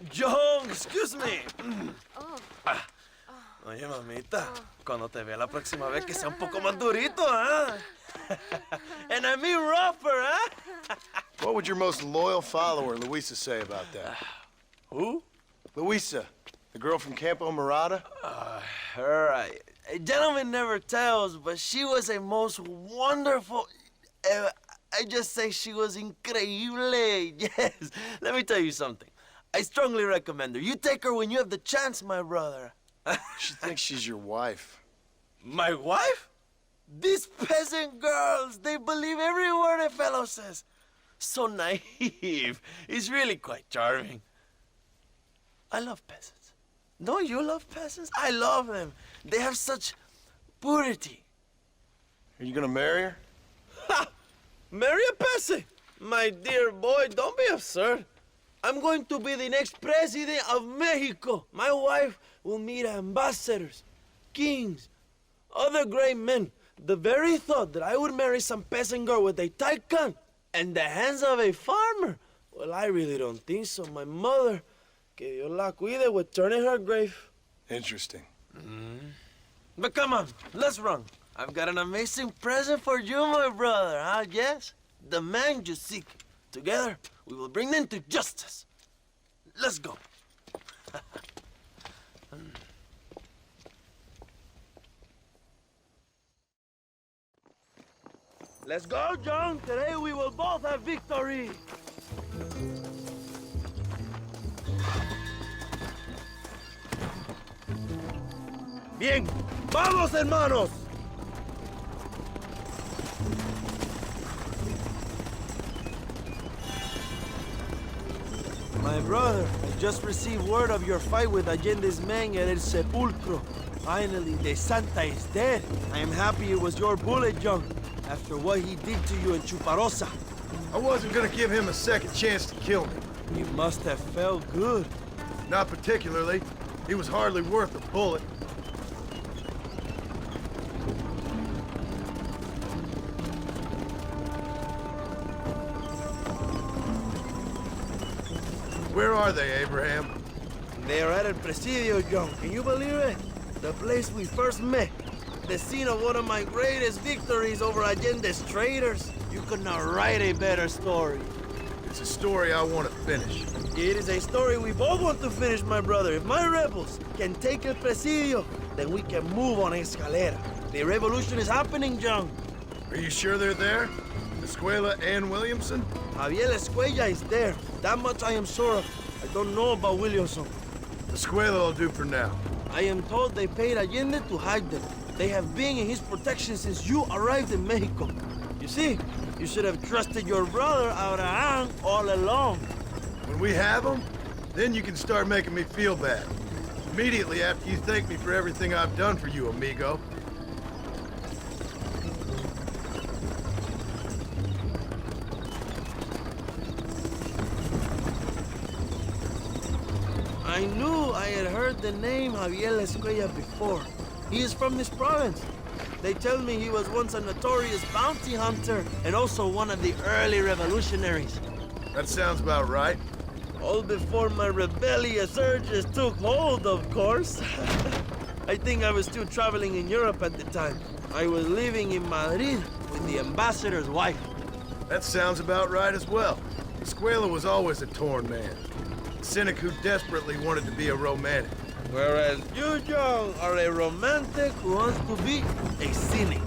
John, excuse me. Oye, mamita, cuando te vea la próxima vez que sea un poco más durito, ¿ah? And I mean rougher, huh? What would your most loyal follower, Luisa, say about that? Who? Luisa, the girl from Campo Mirada? Her, a gentleman never tells, but she was a most wonderful... I just say she was increíble, yes. Let me tell you something. I strongly recommend her. You take her when you have the chance, my brother. She thinks she's your wife. My wife? These peasant girls, they believe every word a fellow says. So naive. It's really quite charming. I love peasants. Don't you love peasants? I love them. They have such purity. Are you gonna marry her? Ha! Marry a peasant? My dear boy, don't be absurd. I'm going to be the next president of Mexico. My wife will meet ambassadors, kings, other great men. The very thought that I would marry some peasant girl with a tight gun and the hands of a farmer, well, I really don't think so. My mother, que Dios la cuide, would turn in her grave. Interesting. But come on, let's run. I've got an amazing present for you, my brother, huh? Yes? The man you seek. Together, we will bring them to justice. Let's go. Let's go, John. Today we will both have victory. Bien, vamos, hermanos. My brother, I just received word of your fight with Allende's men at El Sepulcro. Finally, the Santa is dead. I am happy it was your bullet, John, after what he did to you in Chuparosa. I wasn't gonna give him a second chance to kill me. You must have felt good. Not particularly. He was hardly worth a bullet. Where are they, Abraham? They are at El Presidio, John. Can you believe it? The place we first met. The scene of one of my greatest victories over Allende's traitors. You could not write a better story. It's a story I want to finish. It is a story we both want to finish, my brother. If my rebels can take El Presidio, then we can move on Escalera. The revolution is happening, John. Are you sure they're there? Escuela and Williamson? Javier Escuella is there. That much I am sure of. I don't know about Williamson. Escuela will do for now. I am told they paid Allende to hide them. They have been in his protection since you arrived in Mexico. You see, you should have trusted your brother, Abraham, all along. When we have them, then you can start making me feel bad. Immediately after you thank me for everything I've done for you, amigo. I knew I had heard the name Javier Escuella before. He is from this province. They tell me he was once a notorious bounty hunter and also one of the early revolutionaries. That sounds about right. All before my rebellious urges took hold, of course. I think I was still traveling in Europe at the time. I was living in Madrid with the ambassador's wife. That sounds about right as well. Escuela was always a torn man. A cynic who desperately wanted to be a romantic. Whereas you, John, are a romantic who wants to be a cynic.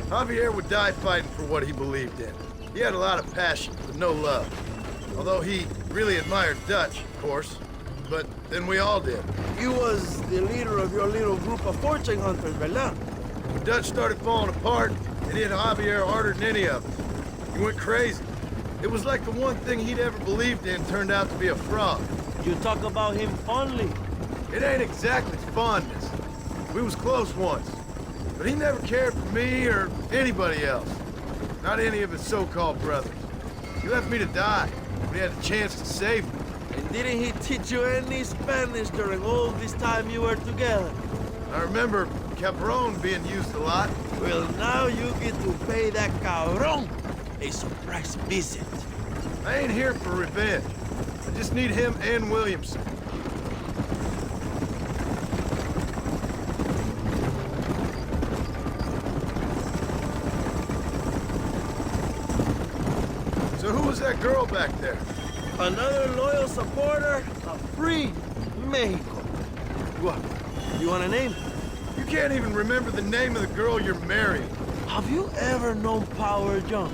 Javier would die fighting for what he believed in. He had a lot of passion, but no love. Although he really admired Dutch, of course. But then we all did. He was the leader of your little group of fortune hunters, ¿verdad? When Dutch started falling apart, it hit Javier harder than any of us. He went crazy. It was like the one thing he'd ever believed in turned out to be a fraud. You talk about him fondly. It ain't exactly fondness. We was close once. But he never cared for me or anybody else. Not any of his so-called brothers. He left me to die when he had a chance to save me. And didn't he teach you any Spanish during all this time you were together? I remember Cabron being used a lot. Well, now you get to pay that cabron a surprise visit. I ain't here for revenge. I just need him and Williamson. So who was that girl back there? Another loyal supporter of free Mexico. What? You want a name? You can't even remember the name of the girl you're marrying. Have you ever known Power John?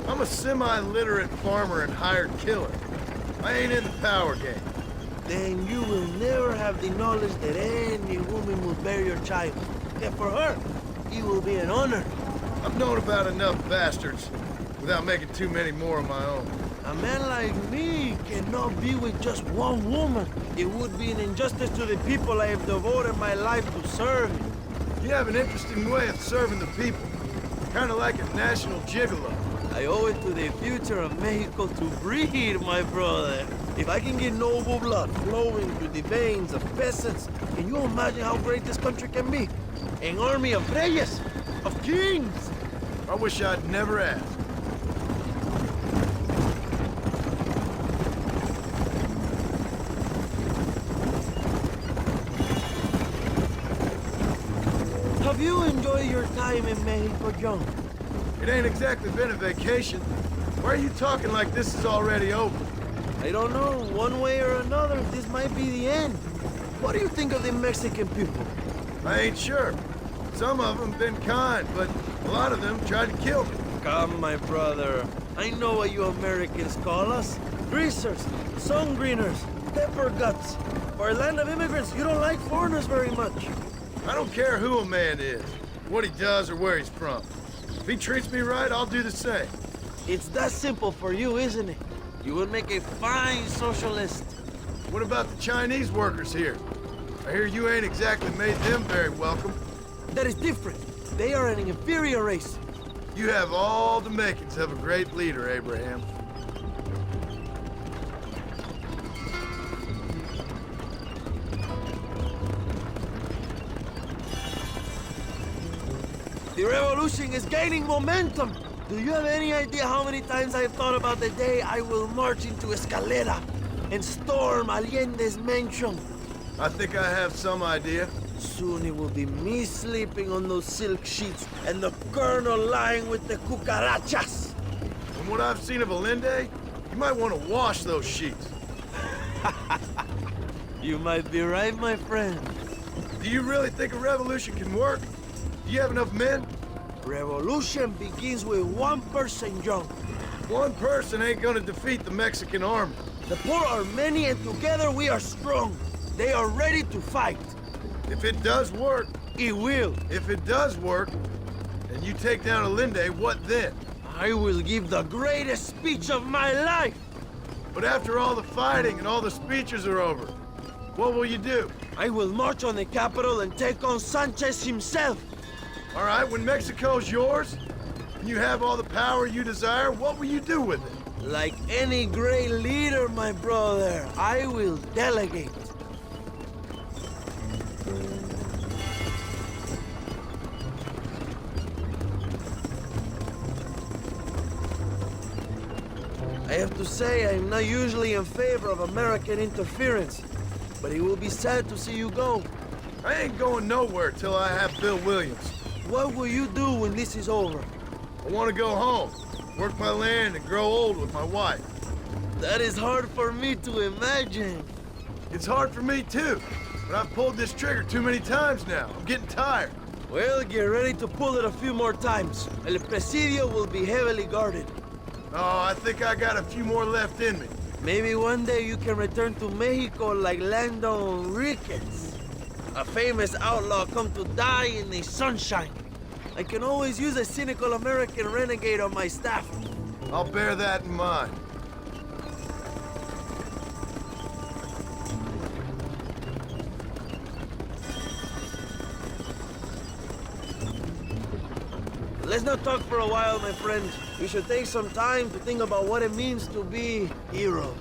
I'm a semi-literate farmer and hired killer. I ain't in the power game. Then you will never have the knowledge that any woman will bear your child. And for her, it will be an honor. I've known about enough bastards without making too many more of my own. A man like me cannot be with just one woman. It would be an injustice to the people I have devoted my life to serve. You have an interesting way of serving the people. Kind of like a national gigolo. I owe it to the future of Mexico to breed, my brother. If I can get noble blood flowing through the veins of peasants, can you imagine how great this country can be? An army of reyes, of kings. I wish I'd never asked. Have you enjoyed your time in Mexico, John? It ain't exactly been a vacation. Why are you talking like this is already over? I don't know. One way or another, this might be the end. What do you think of the Mexican people? I ain't sure. Some of them been kind, but a lot of them tried to kill me. Come, my brother. I know what you Americans call us. Greasers, sun greeners, pepper guts. For a land of immigrants, you don't like foreigners very much. I don't care who a man is, what he does or where he's from. If he treats me right, I'll do the same. It's that simple for you, isn't it? You would make a fine socialist. What about the Chinese workers here? I hear you ain't exactly made them very welcome. That is different. They are an inferior race. You have all the makings of a great leader, Abraham. The revolution is gaining momentum. Do you have any idea how many times I have thought about the day I will march into Escalera and storm Allende's mansion? I think I have some idea. Soon it will be me sleeping on those silk sheets and the colonel lying with the cucarachas. From what I've seen of Allende, you might want to wash those sheets. You might be right, my friend. Do you really think a revolution can work? Do you have enough men? Revolution begins with one person, John. One person ain't gonna defeat the Mexican army. The poor are many and together we are strong. They are ready to fight. If it does work, It will. if it does work, and you take down Allende, what then? I will give the greatest speech of my life. But after all the fighting and all the speeches are over, what will you do? I will march on the capital and take on Sanchez himself. All right, when Mexico's yours, and you have all the power you desire, what will you do with it? Like any great leader, my brother, I will delegate. I have to say, I'm not usually in favor of American interference, but it will be sad to see you go. I ain't going nowhere till I have Bill Williams. What will you do when this is over? I want to go home, work my land, and grow old with my wife. That is hard for me to imagine. It's hard for me too, but I've pulled this trigger too many times now. I'm getting tired. Well, get ready to pull it a few more times. El Presidio will be heavily guarded. Oh, I think I got a few more left in me. Maybe one day you can return to Mexico like Lando Enriquez. A famous outlaw come to die in the sunshine. I can always use a cynical American renegade on my staff. I'll bear that in mind. Let's not talk for a while, my friend. We should take some time to think about what it means to be heroes.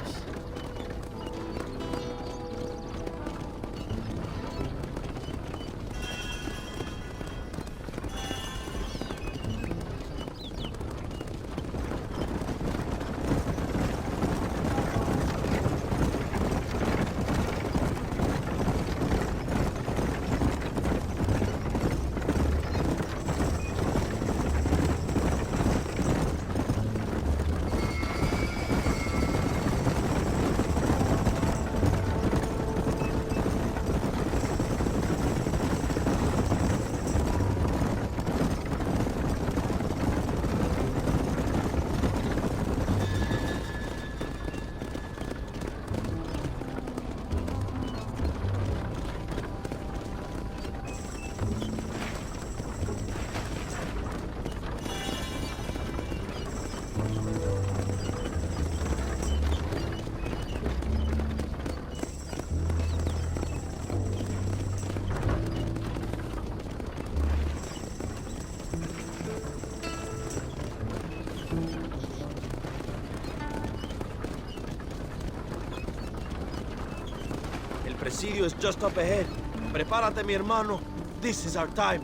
Presidio is just up ahead. Prepárate, mi hermano. This is our time.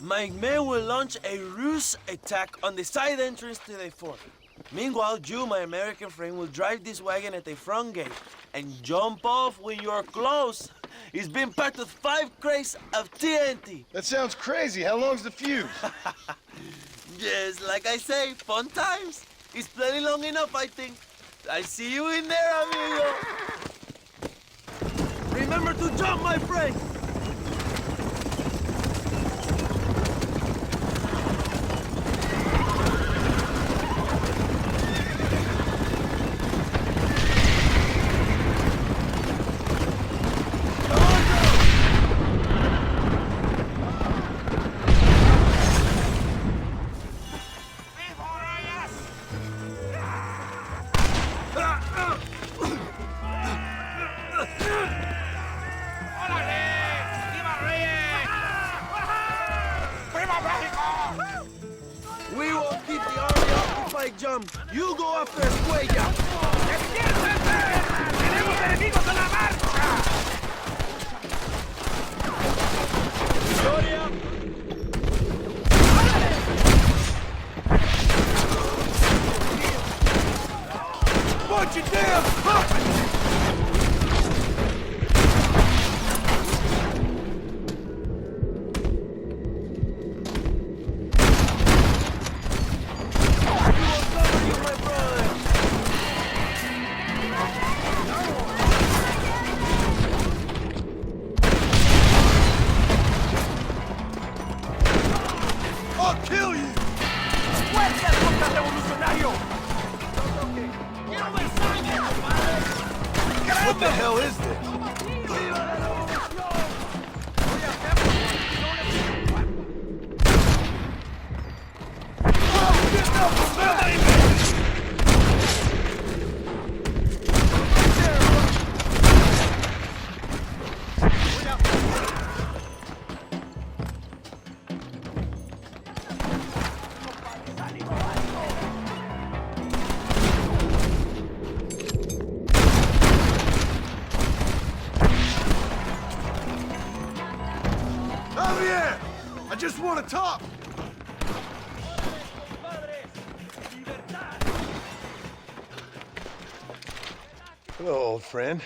My men will launch a ruse attack on the side entrance to the fort. Meanwhile, you, my American friend, will drive this wagon at the front gate and jump off when you're close. It's been packed with 5 crates of TNT. That sounds crazy. How long's the fuse? Yes, like I say, fun times. It's plenty long enough, I think. I see you in there, amigo. Remember to jump, my friend. We will keep the army occupied, Jump. You go after Escuella. ¡Tenemos enemigos en la marcha! Gloria. Punch it down! I'll kill you! ¡Fuertes contra el revolucionario! What the hell is this? Javier! I just want to talk! Hello, old friend.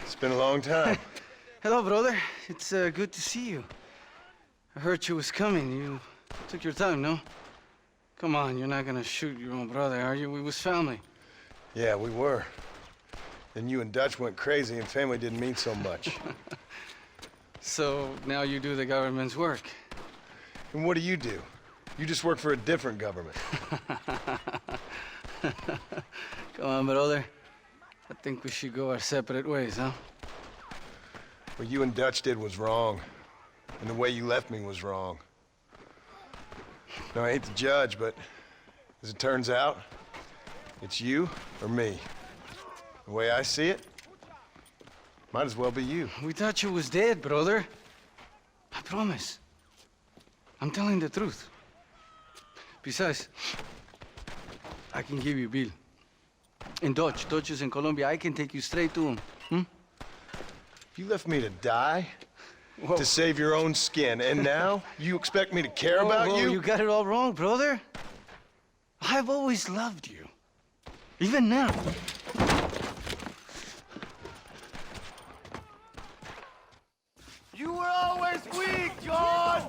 It's been a long time. Hello, brother. It's good to see you. I heard you was coming. You took your time, no? Come on, you're not gonna shoot your own brother, are you? We was family. Yeah, we were. Then you and Dutch went crazy and family didn't mean so much. So now you do the government's work. And what do? You just work for a different government. Come on, brother. I think we should go our separate ways, huh? What you and Dutch did was wrong. And the way you left me was wrong. Now, I hate to judge, but as it turns out, it's you or me. The way I see it, might as well be you. We thought you was dead, brother. I promise. I'm telling the truth. Besides, I can give you Bill. In Dutch. Dutch is in Colombia. I can take you straight to him. Hmm? You left me to die? Whoa. To save your own skin, and now you expect me to care about Whoa, you? You got it all wrong, brother. I've always loved you. Even now. You were always weak, John!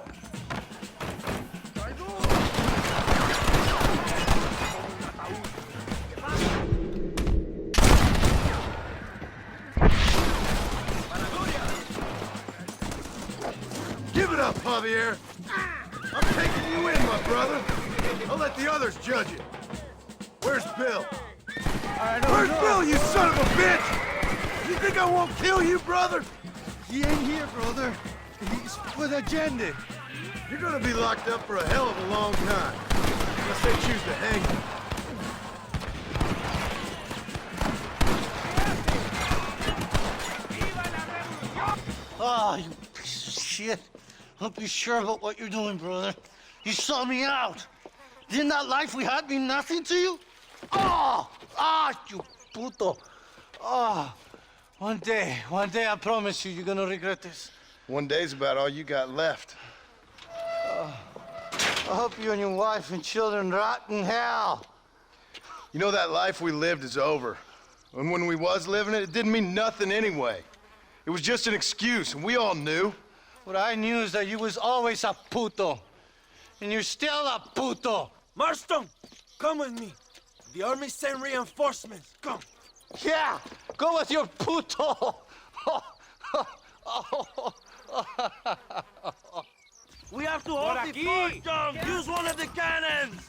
Give it up, Javier! I'm taking you in, my brother. I'll let the others judge it. Where's Bill? Where's Bill, you son of a bitch? You think I won't kill you, brother? He ain't here, brother. He's with Agenda. You're gonna be locked up for a hell of a long time. Unless they choose to hang you. Ah, Oh, you piece of shit. Don't be sure about what you're doing, brother. You saw me out. Didn't that life we had mean nothing to you? Oh! Ah, you puto. Oh, one day, I promise you, you're gonna regret this. One day's about all you got left. I hope you and your wife and children rot in hell. You know, that life we lived is over. And when we was living it, it didn't mean nothing anyway. It was just an excuse, and we all knew. What I knew is that you was always a puto. And you're still a puto. Marston, come with me. The army sent reinforcements. Come. Yeah, go with your puto. We have to hold the fort, John. Use one of the cannons.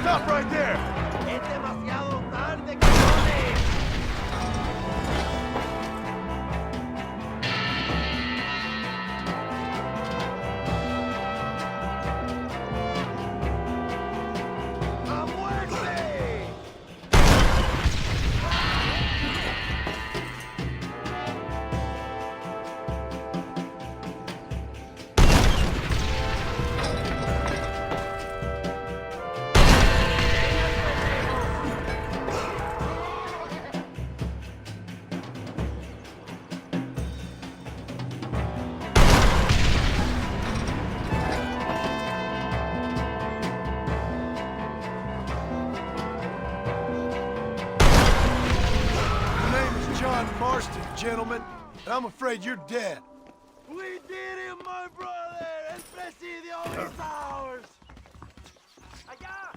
Stop right there! Es demasiado tarde, cabrones. ¡A muerte! Gentlemen, I'm afraid you're dead. We did it, my brother! El Presidio is ours! Allá!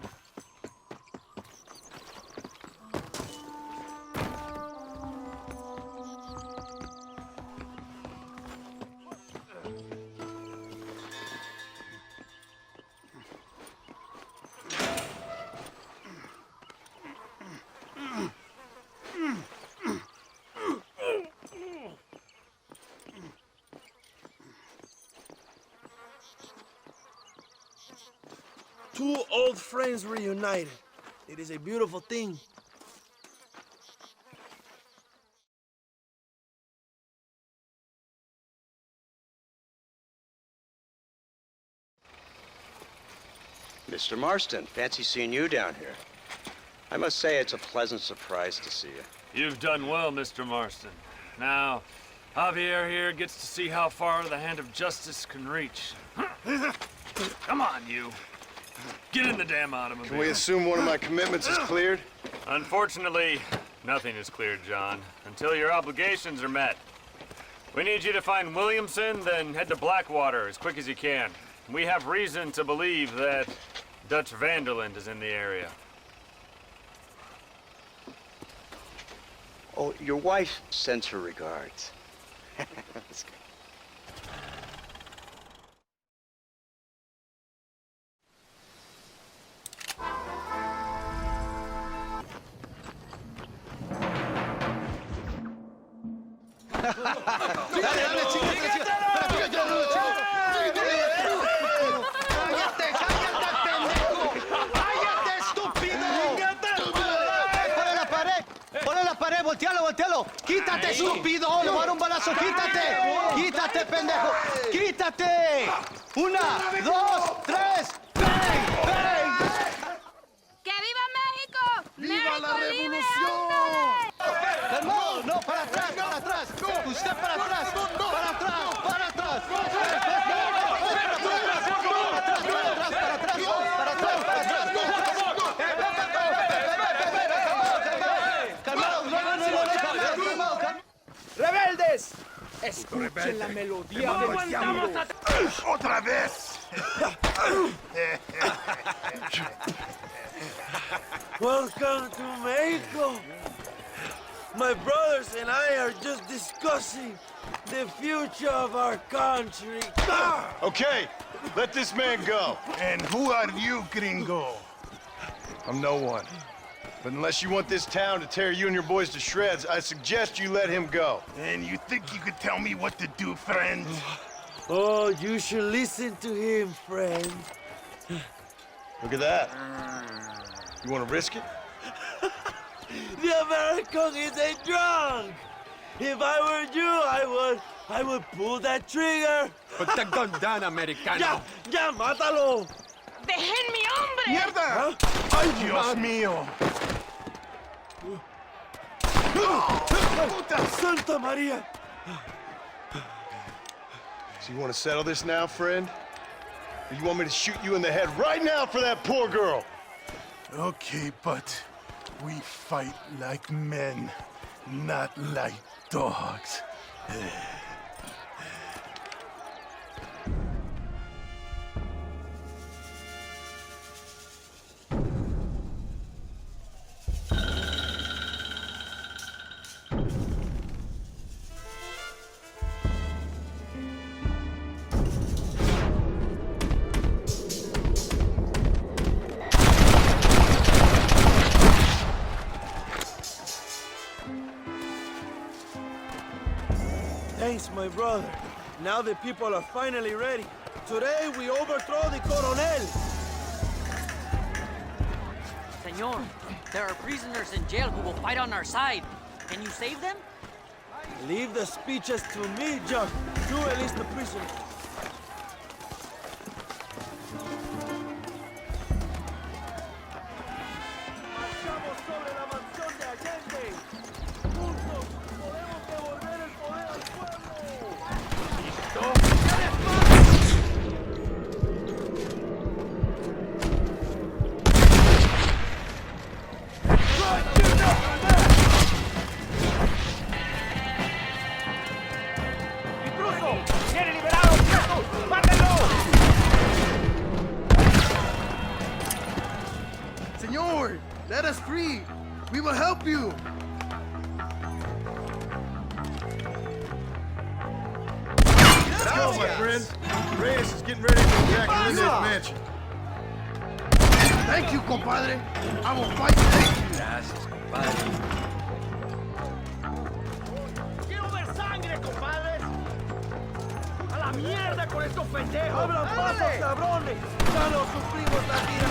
Two old friends reunited. It is a beautiful thing. Mr. Marston, fancy seeing you down here. I must say it's a pleasant surprise to see you. You've done well, Mr. Marston. Now, Javier here gets to see how far the hand of justice can reach. Come on, you. Get in the damn automobile. Can we assume one of my commitments is cleared? Unfortunately, nothing is cleared, John, until your obligations are met. We need you to find Williamson, then head to Blackwater as quick as you can. We have reason to believe that Dutch Vanderland is in the area. Oh, your wife sends her regards. That's good. ¡Voltealo! ¡Quítate, estúpido! ¡Le voy a dar un balazo! ¡Quítate! ¡Quítate, pendejo! ¡Quítate! ¡Una, dos, tres! ¡Bang! ¡Bang! ¡Que viva México! ¡Viva la ¡México libre! revolución! ¡Calmado! ¡No! ¡Para atrás! ¡Para atrás! ¡Usted para atrás! ¡Para atrás! ¡Para atrás! ¡Rebeldes! Escuchen la melodía del diablo. ¡Otra vez! Welcome to Mexico. My brothers and I are just discussing the future of our country. Okay, Let this man go. And who are you, gringo? I'm no one. But unless you want this town to tear you and your boys to shreds, I suggest you let him go. And you think you could tell me what to do, friend? Oh, you should listen to him, friend. Look at that. You want to risk it? The American is a drunk. If I were you, I would pull that trigger. Put the gun down, Americano. Ya, mátalo. ¡Dejen mi hombre! ¡Mierda! ¡Ay, Dios mío! Santa Maria. So you want to settle this now, friend? Or you want me to shoot you in the head right now for that poor girl? Okay, but we fight like men, not like dogs. Thanks, my brother. Now the people are finally ready. Today we overthrow the Coronel. Senor, there are prisoners in jail who will fight on our side. Can you save them? Leave the speeches to me, John. You release the prisoners. Marchamos sobre la mansión de Allende. Juntos podemos devolver el poder al pueblo. Senor, let us free. We will help you. Let's go, my friend. Reyes is getting ready to attack Hernandez mansion. Thank you, compadre. I will fight thank you. Gracias, compadre. ¡Quiero ver sangre, compadres! ¡A la mierda con estos pendejos! ¡Abran pasos, cabrones! ¡Ya no sufrimos la tira!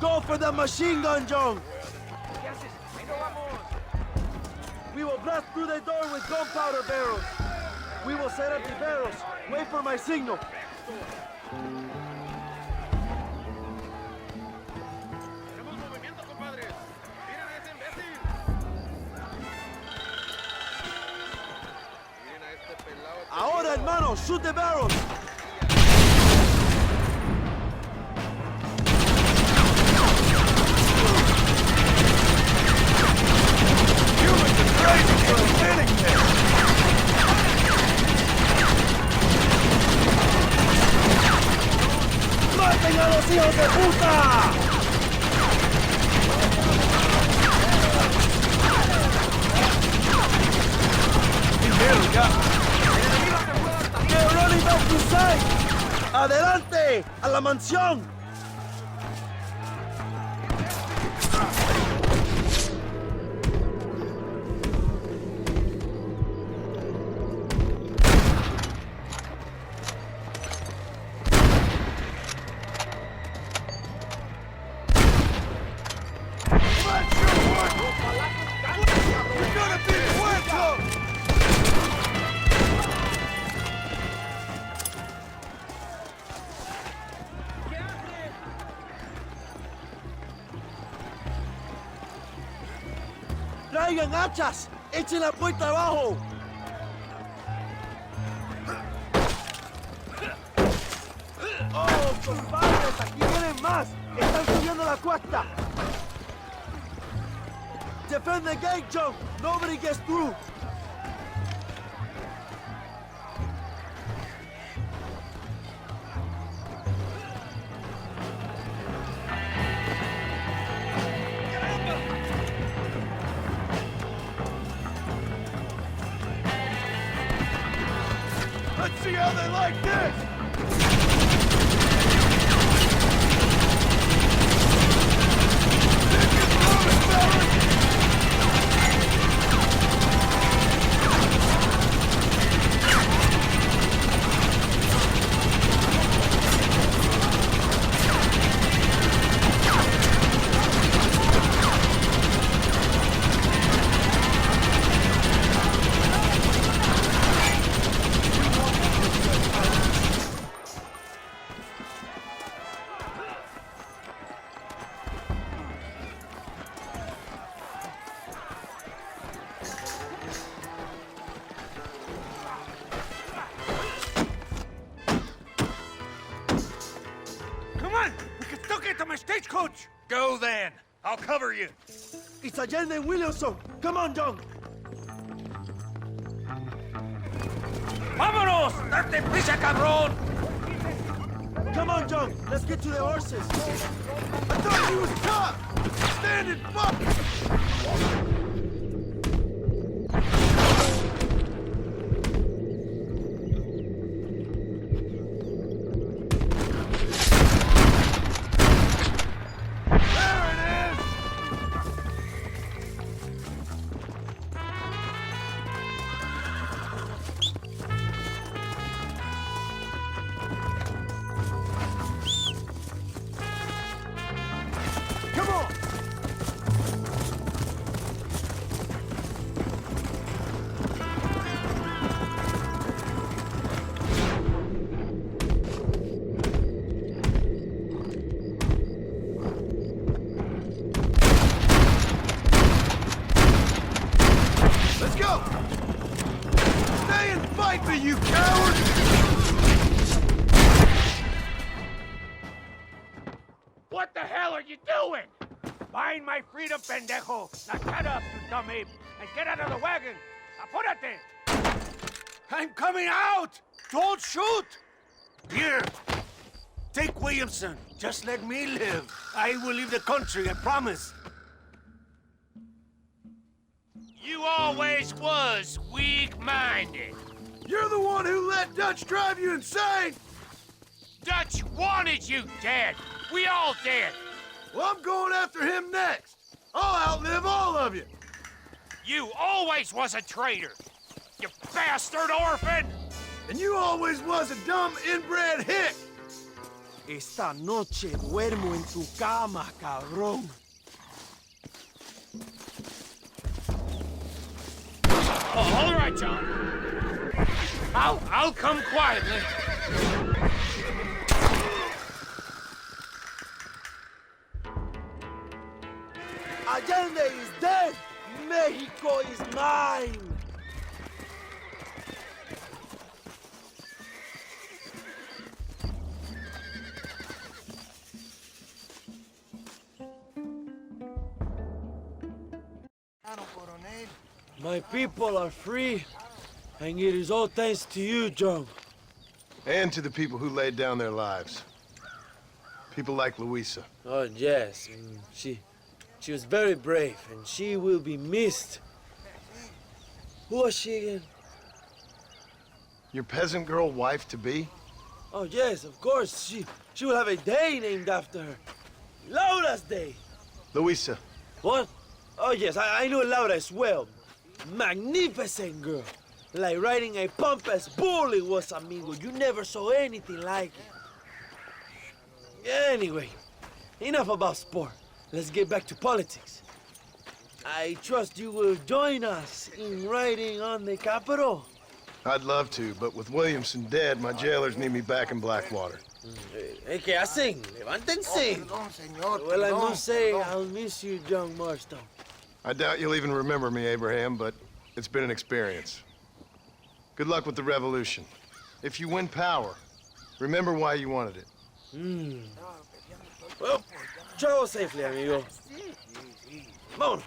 Go for the machine gun, John! We will blast through the door with gunpowder barrels. We will set up the barrels. Wait for my signal. Ahora, hermano, shoot the barrels. ¡Maten a los hijos de puta! They're running back to sight! ¡Adelante! ¡A la mansión! ¡Traigan hachas! ¡Echen la puerta abajo! ¡Oh, compadres! ¡Aquí vienen más! ¡Están subiendo la cuesta! Defend the gate, John! Nobody gets through! Let's see how they like this! Stagecoach! Go then. I'll cover you. It's Allende and Williamson. Come on, John. Vámonos! Date prisa, cabrón! Come on, John. Let's get to the horses. I thought you was tough! Stand and fuck! Let's go! Stay and fight me, you coward! What the hell are you doing? Find my freedom, pendejo! Now shut up, you dumb ape, and get out of the wagon! Apúrate! I'm coming out! Don't shoot! Here! Take Williamson. Just let me live. I will leave the country, I promise. You always was weak-minded. You're the one who let Dutch drive you insane! Dutch wanted you dead. We all did. Well, I'm going after him next. I'll outlive all of you. You always was a traitor. You bastard orphan! And you always was a dumb inbred hick. Esta noche duermo en tu cama, cabrón. Oh, all right, John. I'll come quietly. Allende is dead! Mexico is mine! My people are free, and it is all thanks to you, John. And to the people who laid down their lives. People like Luisa. Oh, yes. She was very brave, and she will be missed. Who was she again? Your peasant girl wife-to-be? Oh, yes, of course. She will have a day named after her. Laura's Day. Luisa. What? Oh, yes, I know Laura as well. Magnificent girl. Like riding a pompous bull it was, amigo. You never saw anything like it. Anyway, enough about sport. Let's get back to politics. I trust you will join us in riding on the Capitol. I'd love to, but with Williamson dead, my jailers need me back in Blackwater. ¿Qué hacen? Levántense. Well, I must say, I'll miss you, young Marston. I doubt you'll even remember me, Abraham, but it's been an experience. Good luck with the revolution. If you win power, remember why you wanted it. Well, travel safely, amigo. Vámonos.